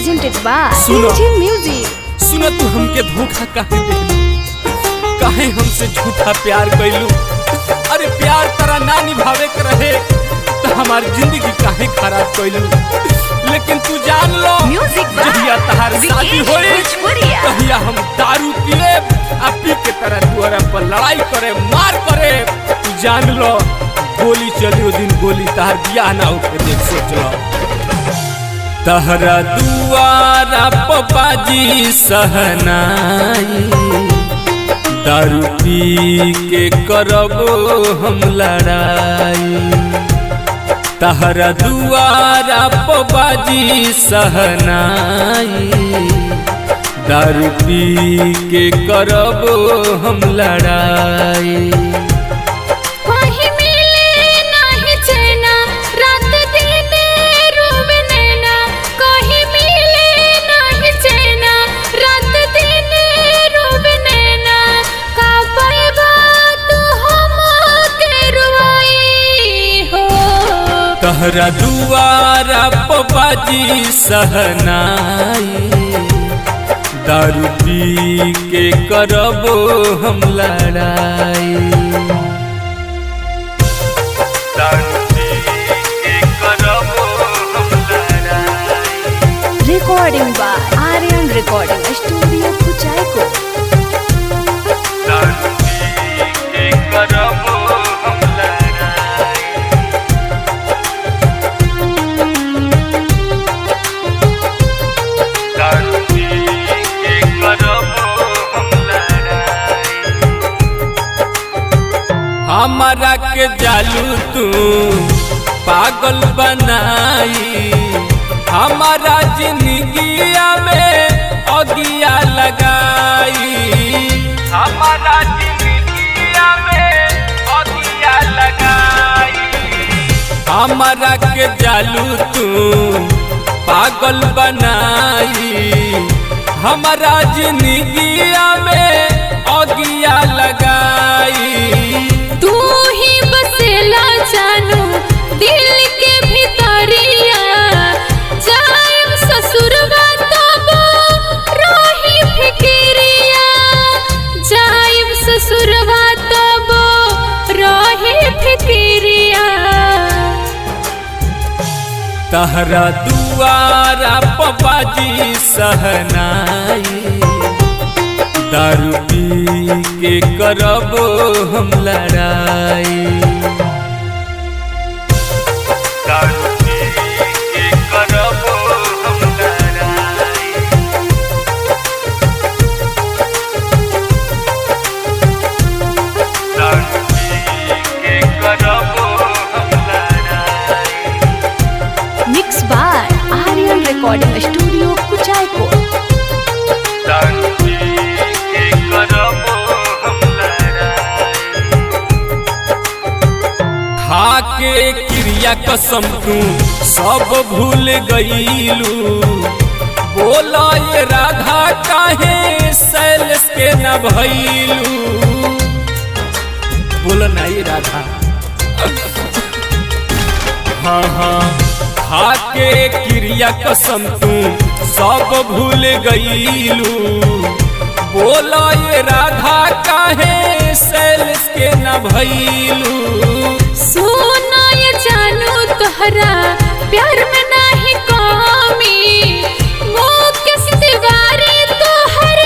presented by सुनो। AG Music। सुनो तू हमके धोखा काहे देलू, काहे हमसे झूठा प्यार कैलू। अरे प्यार तरा ना निभावे के रहे तो हमारी जिंदगी काहे खराब कैलू। लेकिन तू जान लो जहिया तहार शादी होई तहिया हम दारू पिए आ पी के तरह दुआरा पर लड़ाई करे मार करे। तू जान लो गोली चली दिन गोली तहार बियाह ना होके देख सोच लो। तहरा दुआरा पपाजी सहनाई दारू पी के करबो हम लड़ाई। तहरा दुआरा पपाजी सहनाई दारू पी के करबो हम लड़ाई। तहरा दुआरा पपाजी सहनाई दारू पी के करबो हम लड़ाई। दारू पी के करबो हम लड़ाई। Recording by Aryan Recording Studio Kuchaiko। दारू पी के करबो हम लड़ाई। दारू पी के करबो हम लड़ाई। हमारा के जालू तू पागल बनाई, हमारा जिंदगिया में अगिया लगाई। हमारा जिंदगिया में अगिया लगाई। हमारा के जालू तू पागल बनाई, हमारा जिंदगिया में अगिया लगाई। तू ही बसेला जानू दिल के भीतरिया, जाइम ससुरवा तब रही फिकिरिया, जाइम ससुरवा तब रही फिकिरिया। तहरा दुआरा पपाजी सहनाई दारू पी के करबो हम लड़ाई। दारू पी के करबो हम लड़ाई। दारू पी के करबो हम लड़ाई। Mixed by Aryan Recording Studio Kuchaiko। दारू पी के करबो हम लड़ाई। खा के क्रिया कसम तू सब भूल गईलू, बोला ये राधा काहे सैलेश के न भइलू। बोला ना ये राधा। हाँ हाँ खा के क्रिया कसम तू सब भूल गईलू, बोला ये राधा काहे सैलेश के न भइलू। सोना ये जानू तोहरा प्यार में नाही कमी, मुकेश तिवारी तोहर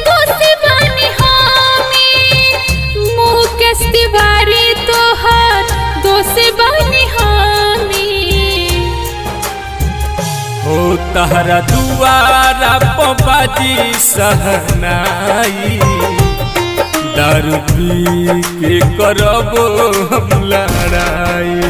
दोषी बानी हामी, मुकेश तिवारी तोहर दोषी बानी हामी। हो तहरा दुआरा पपाजी सहनाई दारू पी के करबो हम लड़ाई।